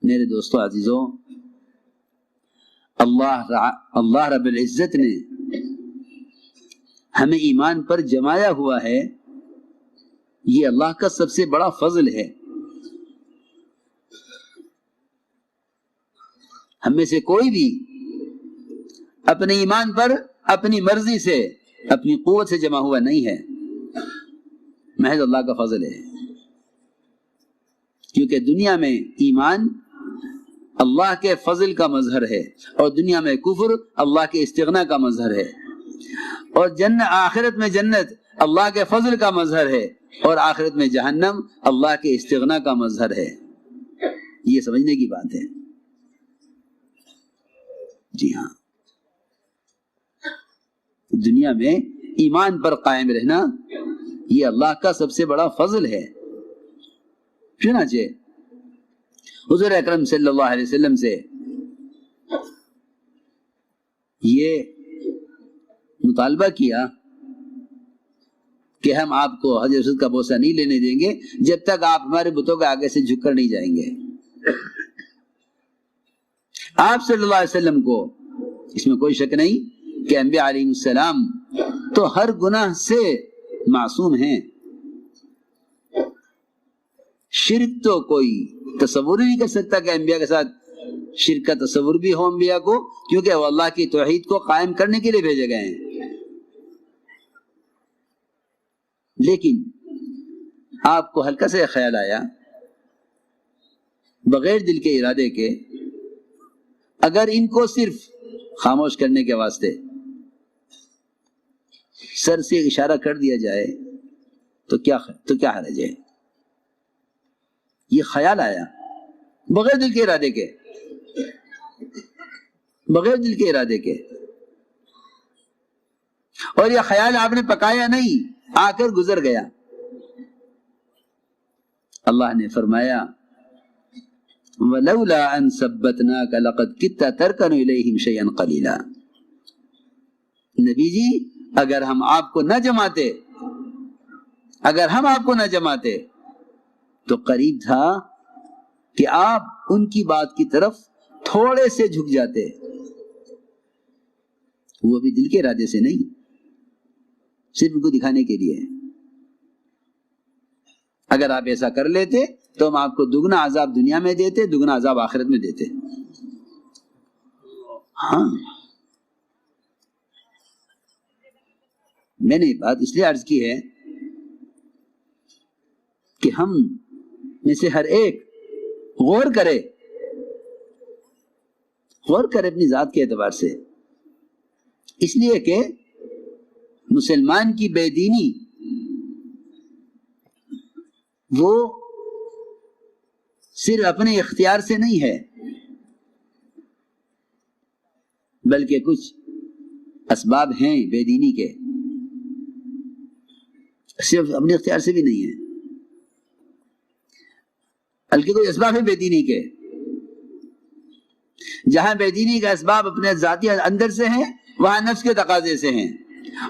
میرے دوستو عزیزوں، اللہ رب العزت نے ہمیں ایمان پر جمایا ہوا ہے، یہ اللہ کا سب سے بڑا فضل ہے۔ ہم میں سے کوئی بھی اپنے ایمان پر اپنی مرضی سے، اپنی قوت سے جمع ہوا نہیں ہے، محض اللہ کا فضل ہے۔ کیونکہ دنیا میں ایمان اللہ کے فضل کا مظہر ہے، اور دنیا میں کفر اللہ کے استغنا کا مظہر ہے، اور آخرت میں جنت اللہ کے فضل کا مظہر ہے، اور آخرت میں جہنم اللہ کے استغنا کا مظہر ہے۔ یہ سمجھنے کی بات ہے۔ جی ہاں، دنیا میں ایمان پر قائم رہنا یہ اللہ کا سب سے بڑا فضل ہے۔ چنانچہ حضور اکرم صلی اللہ علیہ وسلم سے یہ مطالبہ کیا کہ ہم آپ کو حضرت رسول کا بوسہ نہیں لینے دیں گے جب تک آپ ہمارے بتوں کے آگے سے جھک کر نہیں جائیں گے۔ آپ صلی اللہ علیہ وسلم کو اس میں کوئی شک نہیں کہ انبیاء علیہ السلام تو ہر گناہ سے معصوم ہیں۔ شرک تو کوئی تصور ہی نہیں کر سکتا کہ انبیاء کے ساتھ شرک کا تصور بھی ہو انبیاء کو، کیونکہ وہ اللہ کی توحید کو قائم کرنے کے لیے بھیجے گئے ہیں۔ لیکن آپ کو ہلکا سے خیال آیا بغیر دل کے ارادے کے، اگر ان کو صرف خاموش کرنے کے واسطے سر سے اشارہ کر دیا جائے تو کیا حرج ہے؟ یہ خیال آیا بغیر دل کے ارادے کے، بغیر دل کے ارادے کے، اور یہ خیال آپ نے پکایا نہیں، آ کر گزر گیا۔ اللہ نے فرمایا وَلَوْلَا أَن ثَبَّتْنَاكَ لَقَدْ كِدتَّ تَرْكَنُ إِلَيْهِمْ شَيْئًا قَلِيلًا۔ نبی جی، اگر ہم آپ کو نہ جماتے تو قریب تھا کہ آپ ان کی بات کی طرف تھوڑے سے جھک جاتے، وہ بھی دل کے ارادے سے نہیں، صرف ان کو دکھانے کے لیے۔ اگر آپ ایسا کر لیتے تو ہم آپ کو دگنا عذاب دنیا میں دیتے، دگنا عذاب آخرت میں دیتے۔ ہاں، میں نے بات اس لیے عرض کی ہے کہ ہم میں سے ہر ایک غور کرے اپنی ذات کے اعتبار سے، اس لیے کہ مسلمان کی بے دینی وہ صرف اپنے اختیار سے نہیں ہے، بلکہ کچھ اسباب ہیں بے دینی کے، صرف اپنے اختیار سے بھی نہیں ہے، بلکہ کوئی اسباب ہیں بے دینی کے۔ جہاں بے دینی کا اسباب اپنے ذاتی اندر سے ہیں وہاں نفس کے تقاضے سے ہیں،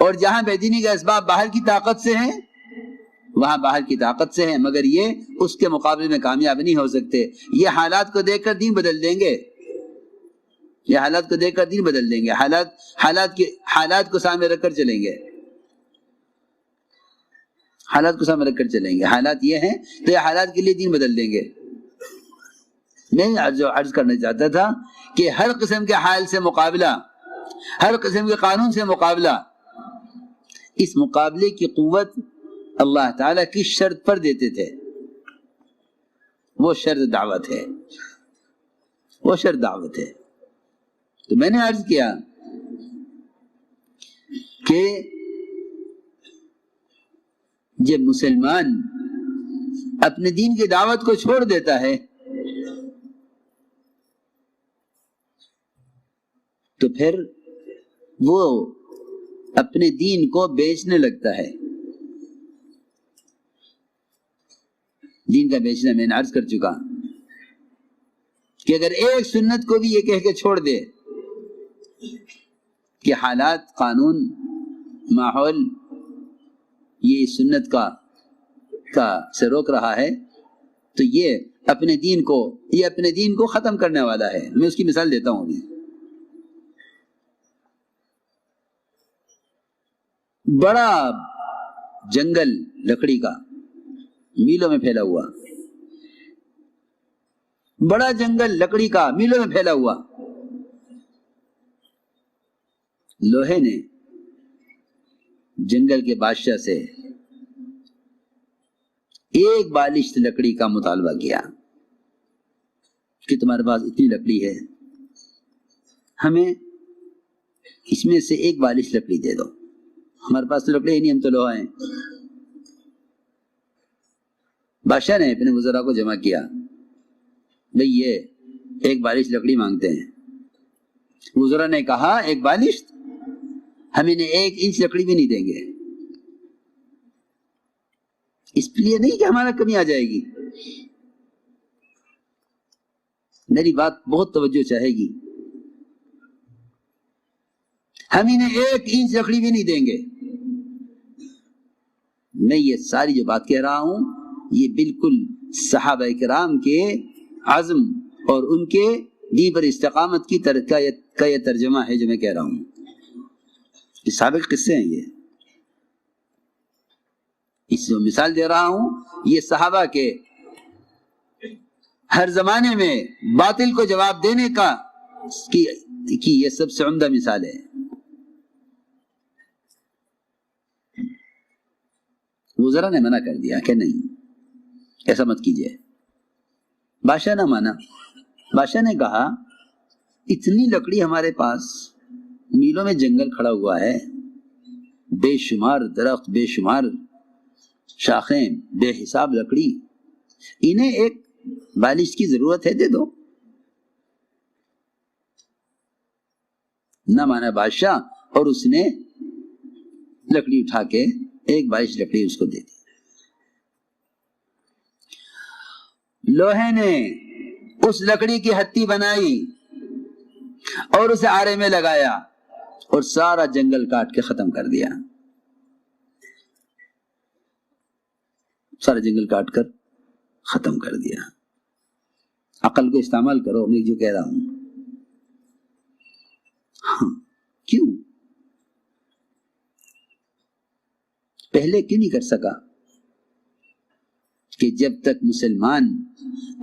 اور جہاں بے دینی کا اسباب باہر کی طاقت سے ہیں وہاں باہر کی طاقت سے ہیں، مگر یہ اس کے مقابلے میں کامیاب نہیں ہو سکتے۔ یہ حالات کو دیکھ کر دین بدل دیں گے، یہ حالات کو دیکھ کر دین بدل دیں گے، حالات کو سامنے رکھ کر چلیں گے، حالات کو سامنے رکھ کر چلیں گے۔ حالات یہ ہیں تو یہ حالات کے لیے دین بدل دیں گے۔ میں جو عرض کرنا چاہتا تھا کہ ہر قسم کے حال سے مقابلہ، ہر قسم کے قانون سے مقابلہ، اس مقابلے کی قوت اللہ تعالیٰ کی شرط پر دیتے تھے، وہ شرط دعوت ہے، وہ شرط دعوت ہے۔ تو میں نے عرض کیا کہ جب مسلمان اپنے دین کی دعوت کو چھوڑ دیتا ہے تو پھر وہ اپنے دین کو بیچنے لگتا ہے۔ دین کا بیچنا میں نے عرض کر چکا کہ اگر ایک سنت کو بھی یہ کہہ کے چھوڑ دے کہ حالات، قانون، ماحول یہ سنت کا سے روک رہا ہے، تو یہ اپنے دین کو، یہ اپنے دین کو ختم کرنے والا ہے. میں اس کی مثال دیتا ہوں ابھی. بڑا جنگل لکڑی کا میلوں میں پھیلا ہوا، بڑا جنگل لکڑی کا میلوں میں پھیلا ہوا. لوہے نے جنگل کے بادشاہ سے ایک بالشت لکڑی کا مطالبہ کیا کہ تمہارے پاس اتنی لکڑی ہے، ہمیں اس میں سے ایک بالشت لکڑی دے دو. ہمارے پاس تو لکڑی ہی نہیں، ہم تو لوہا ہیں. بادشاہ نے اپنے وزراء کو جمع کیا، بھئی یہ ایک بالشت لکڑی مانگتے ہیں. وزراء نے کہا ایک بالشت؟ ہم انہیں 1 انچ لکڑی بھی نہیں دیں گے. اس لیے نہیں کہ ہمارا کمی آ جائے گی، میری بات بہت توجہ چاہے گی. ہم انہیں 1 انچ لکڑی بھی نہیں دیں گے. میں یہ ساری جو بات کہہ رہا ہوں یہ بالکل صحابہ کرام کے عزم اور ان کے دین پر استقامت کی کا یہ ترجمہ ہے جو میں کہہ رہا ہوں. یہ سابق قصے ہیں. یہ اس جو مثال دے رہا ہوں یہ صحابہ کے ہر زمانے میں باطل کو جواب دینے کا کی یہ سب سے عمدہ مثال ہے. وزراء نے منع کر دیا کہ نہیں ایسا مت کیجیے. بادشاہ نہ مانا. بادشاہ نے کہا اتنی لکڑی ہمارے پاس، میلوں میں جنگل کھڑا ہوا ہے، بے شمار درخت، بے شمار شاخیں، بے حساب لکڑی، انہیں ایک بالشت کی ضرورت ہے، دے دو. نہ مانا بادشاہ اور اس نے لکڑی اٹھا کے ایک بالشت لکڑی اس کو دے دی. لوہے نے اس لکڑی کی ہتھی بنائی اور اسے آرے میں لگایا اور سارا جنگل کاٹ کے ختم کر دیا. سارا جنگل کاٹ کر ختم کر دیا. عقل کو استعمال کرو، میں جو کہہ رہا ہوں. ہاں، کیوں پہلے کیوں نہیں کر سکا؟ کہ جب تک مسلمان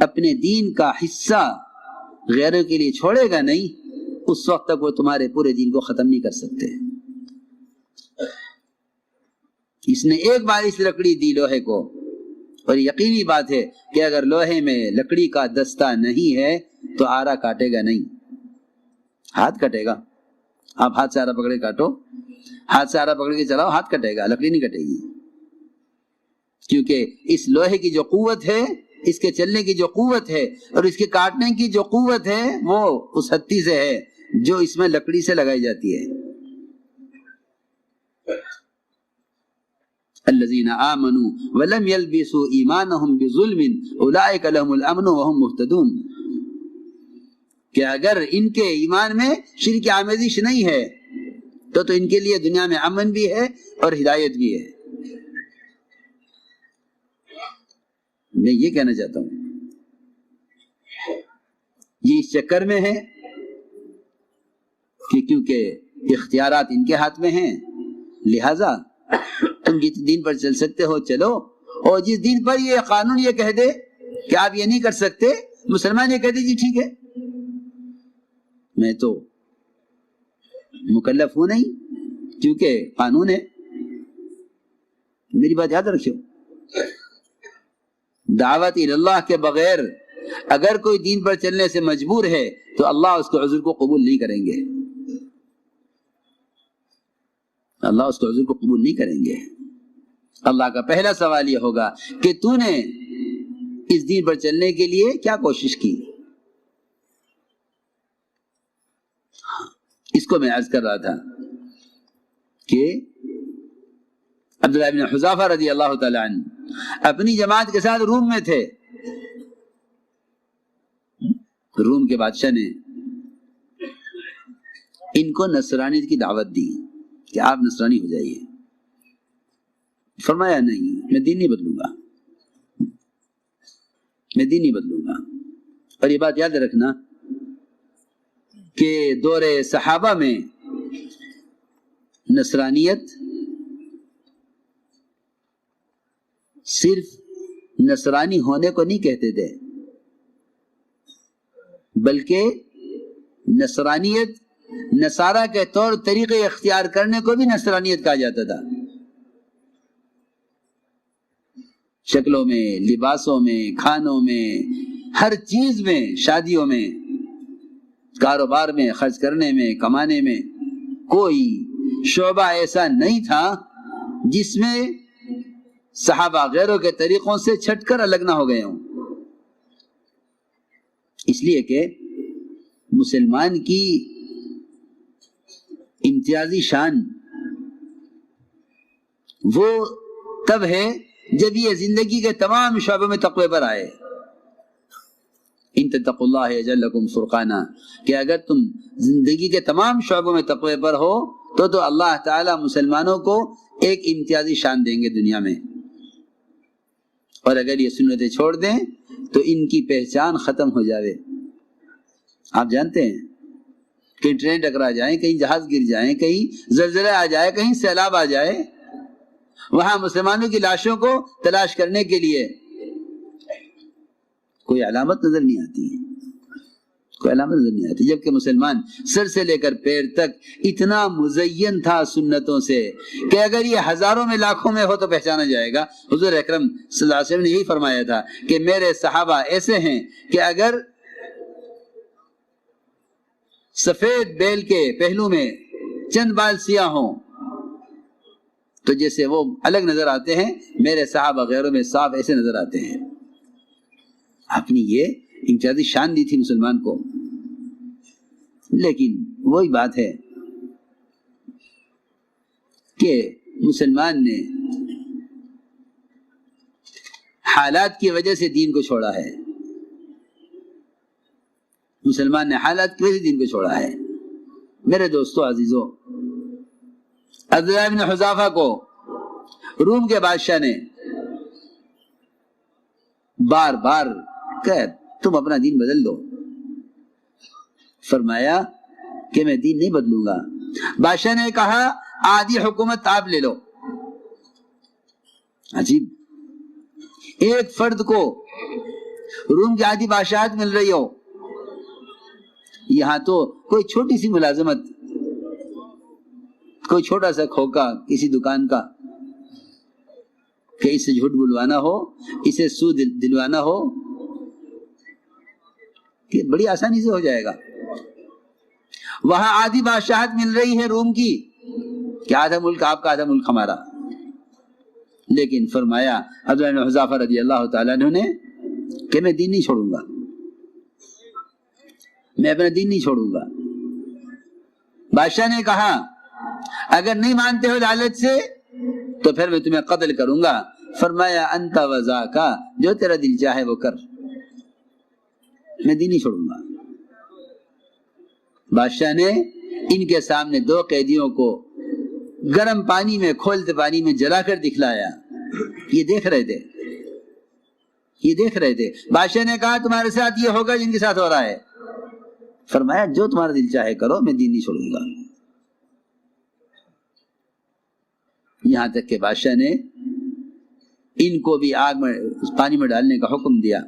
اپنے دین کا حصہ غیروں کے لیے چھوڑے گا نہیں، اس وقت تک وہ تمہارے پورے دین کو ختم نہیں کر سکتے. اس نے ایک بالشت لکڑی دی لوہے کو، اور یقینی بات ہے کہ اگر لوہے میں لکڑی کا دستہ نہیں ہے تو آرا کاٹے گا نہیں، ہاتھ کٹے گا. آپ ہاتھ سے آرا پکڑے کاٹو، ہاتھ سے آرا پکڑ کے چلاؤ، ہاتھ کٹے گا، لکڑی نہیں کٹے گی. کیونکہ اس لوہے کی جو قوت ہے، اس کے چلنے کی جو قوت ہے اور اس کے کاٹنے کی جو قوت ہے وہ اس ہتھی سے ہے جو اس میں لکڑی سے لگائی جاتی ہے. الذین آمنوا ولم یلبسوا ایمانهم بظلم اولئک لهم الامن وهم مہتدون. کہ اگر ان کے ایمان میں شرک آمیزش نہیں ہے تو ان کے لیے دنیا میں امن بھی ہے اور ہدایت بھی ہے. میں یہ کہنا چاہتا ہوں یہ اس چکر میں ہے کہ کیونکہ اختیارات ان کے ہاتھ میں ہیں، لہذا تم جس دین پر چل سکتے ہو چلو، اور جس دین پر یہ قانون یہ کہہ دے کہ آپ یہ نہیں کر سکتے، مسلمان یہ کہہ دے جی ٹھیک ہے، میں تو مکلف ہوں نہیں کیونکہ قانون ہے. میری بات یاد رکھو، دعوت اللہ کے بغیر اگر کوئی دین پر چلنے سے مجبور ہے تو اللہ اس کو عذر کو قبول نہیں کریں گے. اللہ اس کو عذر کو قبول نہیں کریں گے. اللہ کا پہلا سوال یہ ہوگا کہ تو نے اس دین پر چلنے کے لیے کیا کوشش کی. اس کو میں عرض کر رہا تھا کہ عبداللہ بن حذافہ رضی اللہ تعالی عنہ اپنی جماعت کے ساتھ روم میں تھے. روم کے بادشاہ نے ان کو نصرانیت کی دعوت دی کہ آپ نصرانی ہو جائیے. فرمایا نہیں، میں دین نہیں بدلوں گا. میں دین نہیں بدلوں گا. اور یہ بات یاد رکھنا کہ دور صحابہ میں نصرانیت صرف نصرانی ہونے کو نہیں کہتے تھے، بلکہ نصرانیت نصارہ کے طور طریقے اختیار کرنے کو بھی نصرانیت کہا جاتا تھا. شکلوں میں، لباسوں میں، کھانوں میں، ہر چیز میں، شادیوں میں، کاروبار میں، خرچ کرنے میں، کمانے میں، کوئی شعبہ ایسا نہیں تھا جس میں صحابہ غیروں کے طریقوں سے چھٹ کر الگ نہ ہو گئے ہوں. اس لیے کہ مسلمان کی امتیازی شان وہ تب ہے جب یہ زندگی کے تمام شعبوں میں تقوی پر آئے. ان تتقوا اللہ یجعل لکم فرقانا، کہ اگر تم زندگی کے تمام شعبوں میں تقوی پر ہو تو اللہ تعالی مسلمانوں کو ایک امتیازی شان دیں گے دنیا میں. اور اگر یہ سنتیں چھوڑ دیں تو ان کی پہچان ختم ہو جاوے. آپ جانتے ہیں کہیں ٹرین ٹکرا جائیں، کہیں جہاز گر جائیں، کہیں زلزلہ آ جائے، کہیں سیلاب آ جائے، وہاں مسلمانوں کی لاشوں کو تلاش کرنے کے لیے کوئی علامت نظر نہیں آتی ہے، کوئی علامت نظر نہیں آتی. جبکہ مسلمان سر سے لے کر پیر تک اتنا مزین تھا سنتوں سے کہ اگر یہ ہزاروں میں لاکھوں میں ہو تو پہچانا جائے گا. حضور اکرم صلی اللہ علیہ وسلم نے یہی فرمایا تھا کہ میرے صحابہ ایسے ہیں کہ اگر سفید بیل کے پہلو میں چند بال سیاہ ہوں تو جیسے وہ الگ نظر آتے ہیں، میرے صحابہ غیروں میں صاف ایسے نظر آتے ہیں. اپنی یہ امتیازی شان دی تھی مسلمان کو. لیکن وہی بات ہے کہ مسلمان نے حالات کی وجہ سے دین کو چھوڑا ہے. مسلمان نے حالات کی وجہ سے دین کو چھوڑا ہے. میرے دوستو عزیزو، عبداللہ بن حذافہ کو روم کے بادشاہ نے بار بار کہ تم اپنا دین بدل دو. فرمایا کہ میں دین نہیں بدلوں گا. بادشاہ نے کہا آدھی حکومت آپ لے لو. عجیب، ایک فرد کو روم کی آدھی بادشاہت مل رہی ہو، یہاں تو کوئی چھوٹی سی ملازمت، کوئی چھوٹا سا کھوکا کسی دکان کا، کہ اسے جھوٹ بلوانا ہو، اسے سود دلوانا ہو، کہ بڑی آسانی سے ہو جائے گا. وہاں آدھی بادشاہت مل رہی ہے روم کی کہ آدھا ملک آپ کا، آدھا ملک ہمارا. لیکن فرمایا عبداللہ بن حذافہ رضی اللہ تعالیٰ عنہ نے کہ میں دین نہیں چھوڑوں گا، میں اپنا دین نہیں چھوڑوں گا. بادشاہ نے کہا اگر نہیں مانتے ہو لالچ سے تو پھر میں تمہیں قتل کروں گا. فرمایا انت وذاکا، جو تیرا دل چاہے وہ کر، میں دین نہیں چھوڑوں گا. بادشاہ نے ان کے سامنے دو قیدیوں کو گرم پانی میں، کھولتے پانی میں جلا کر دکھلایا. یہ دیکھ رہے تھے، یہ دیکھ رہے تھے. بادشاہ نے کہا تمہارے ساتھ یہ ہوگا جن کے ساتھ ہو رہا ہے. فرمایا جو تمہارا دل چاہے کرو، میں دین نہیں چھوڑوں گا. یہاں تک کہ بادشاہ نے ان کو بھی آگ میں، پانی میں ڈالنے کا حکم دیا.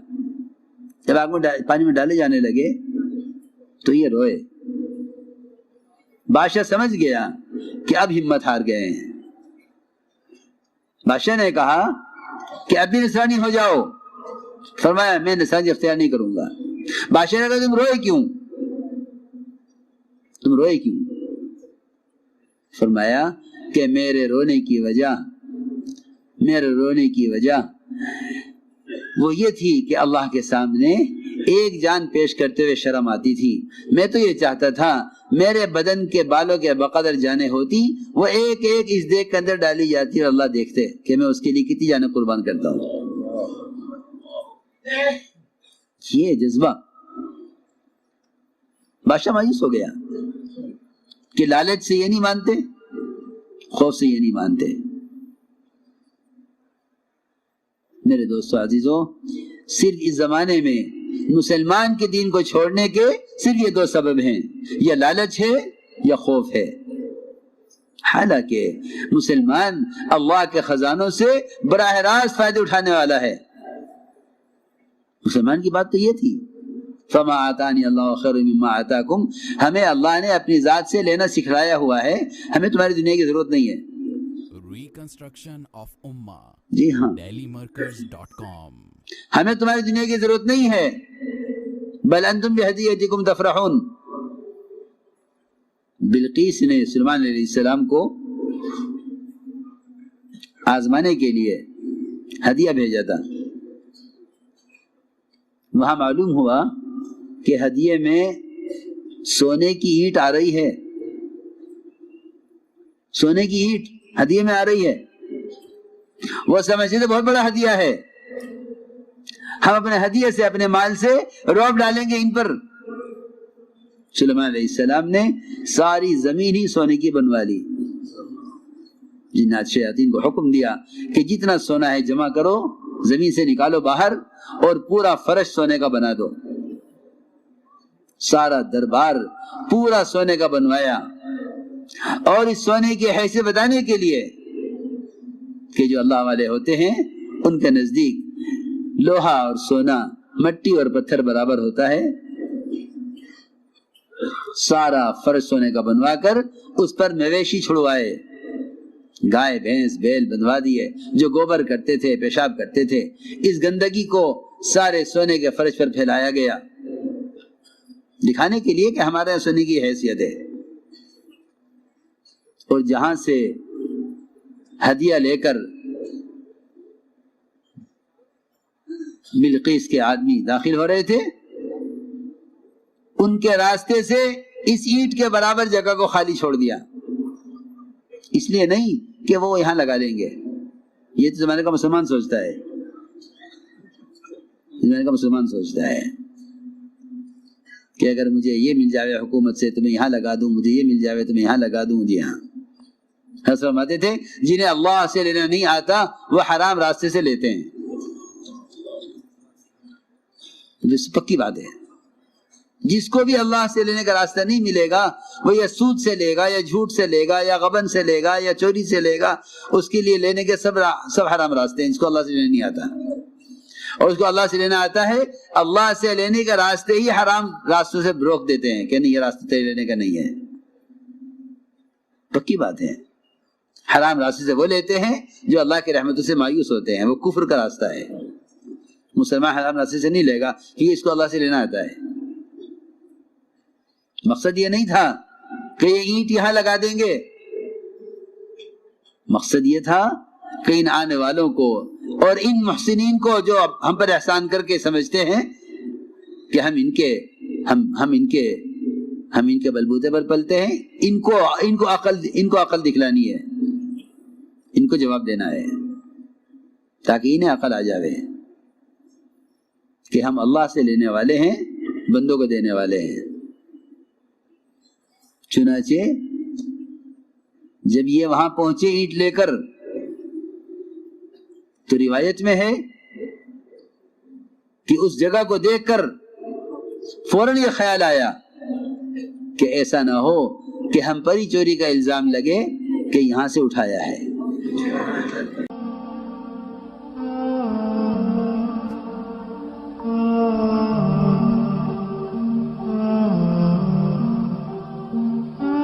جب آگ میں پانی میں ڈالے جانے لگے تو یہ روئے. بادشاہ سمجھ گیا کہ اب ہمت ہار گئے ہیں. بادشاہ نے کہا کہ اب بھی نصرانی ہو جاؤ. فرمایا میں نصرانی اختیار نہیں کروں گا. بادشاہ نے کہا تم روئے کیوں، تم روئے کیوں؟ فرمایا کہ میرے رونے کی وجہ وہ یہ تھی کہ اللہ کے سامنے ایک جان پیش کرتے ہوئے شرم آتی تھی. میں تو یہ چاہتا تھا میرے بدن کے بالوں کے بقدر جانیں ہوتی، وہ ایک ایک اس دیگ کے اندر ڈالی جاتی اور اللہ دیکھتے کہ میں اس کے لیے کتنی جانیں قربان کرتا ہوں. یہ جذبہ. بادشاہ مایوس ہو گیا کہ لالچ سے یہ نہیں مانتے، خوف سے یہ نہیں مانتے. میرے دوستو عزیزو، صرف اس زمانے میں مسلمان کے دین کو چھوڑنے کے صرف یہ دو سبب ہیں، یا لالچ ہے یا خوف ہے۔ حالانکہ مسلمان اللہ کے خزانوں سے براہ راست فائدے اٹھانے والا ہے۔ مسلمان کی بات تو یہ تھی، فما آتانی اللہ خیر مما آتاکم، ہمیں اللہ نے اپنی ذات سے لینا سکھلایا ہوا ہے، ہمیں تمہاری دنیا کی ضرورت نہیں ہے۔ ریکنسٹرکشن آف امہ، جی ہاں، dailymarkers.com۔ ہمیں تمہاری دنیا کی ضرورت نہیں ہے، بل انتم بہدیتکم تفرحون۔ بلقیس نے سلیمان علیہ السلام کو آزمانے کے لیے ہدیہ بھیجا تھا۔ وہاں معلوم ہوا کہ ہدیے میں سونے کی اینٹ آ رہی ہے، سونے کی اینٹ ہدیے میں آ رہی ہے۔ وہ سمجھتے تھے بہت بڑا ہدیہ ہے، ہم اپنے ہدیے سے، اپنے مال سے رعب ڈالیں گے ان پر۔ سلیمان علیہ السلام نے ساری زمین ہی سونے کی بنوا لی۔ جنات شیاطین کو حکم دیا کہ جتنا سونا ہے جمع کرو، زمین سے نکالو باہر اور پورا فرش سونے کا بنا دو۔ سارا دربار پورا سونے کا بنوایا، اور اس سونے کی حیثیت بتانے کے لیے کہ جو اللہ والے ہوتے ہیں ان کے نزدیک لوہا اور سونا، مٹی اور پتھر برابر ہوتا ہے۔ سارا فرش سونے کا بنوا کر اس پر مویشی چھڑوائے، گائے بھینس بیل بندوا دیے جو گوبر کرتے تھے، پیشاب کرتے تھے۔ اس گندگی کو سارے سونے کے فرش پر پھیلایا گیا، دکھانے کے لیے کہ ہمارے یہاں سونے کی حیثیت ہے۔ اور جہاں سے ہدیہ لے کر بلقیس کے آدمی داخل ہو رہے تھے، ان کے راستے سے اس اینٹ کے برابر جگہ کو خالی چھوڑ دیا، اس لیے نہیں کہ وہ یہاں لگا لیں گے۔ یہ تو زمانے کا مسلمان سوچتا ہے، زمانے کا مسلمان سوچتا ہے کہ اگر مجھے یہ مل جائے حکومت سے تو میں یہاں لگا دوں، مجھے یہ مل جائے تو میں یہاں لگا دوں۔ جی ہاں، حضرت فرماتے تھے جنہیں اللہ سے لینا نہیں آتا وہ حرام راستے سے لیتے ہیں۔ پکی بات ہے، جس کو بھی اللہ سے لینے کا راستہ نہیں ملے گا وہ یا سود سے لے گا، یا جھوٹ سے لے گا، یا غبن سے لے گا، یا چوری سے لے گا۔ اس کے لیے لینے کے سب حرام راستے ہیں، جس کو اللہ سے لینا نہیں آتا۔ اور اس کو اللہ سے لینا آتا ہے، اللہ سے لینے کے راستے ہی حرام راستوں سے روک دیتے ہیں کہ نہیں، یہ راستہ تیرے لینے کا نہیں ہے۔ پکی بات ہے، حرام راستے سے وہ لیتے ہیں جو اللہ کی رحمتوں سے مایوس ہوتے ہیں، وہ کفر کا راستہ ہے۔ مسلمان حرام راستے سے نہیں لے گا کیونکہ اس کو اللہ سے لینا آتا ہے۔ مقصد یہ نہیں تھا کہ یہ اینٹ یہاں لگا دیں گے، مقصد یہ تھا کہ ان آنے والوں کو اور ان محسنین کو جو ہم پر احسان کر کے سمجھتے ہیں کہ ہم ان کے بلبوتے پر پلتے ہیں، ان کو عقل دکھلانی ہے، ان کو جواب دینا ہے تاکہ انہیں عقل آ جاوے کہ ہم اللہ سے لینے والے ہیں، بندوں کو دینے والے ہیں۔ چنانچہ جب یہ وہاں پہنچے اینٹ لے کر تو روایت میں ہے کہ اس جگہ کو دیکھ کر فوراً یہ خیال آیا کہ ایسا نہ ہو کہ ہم پر ہی چوری کا الزام لگے کہ یہاں سے اٹھایا ہے۔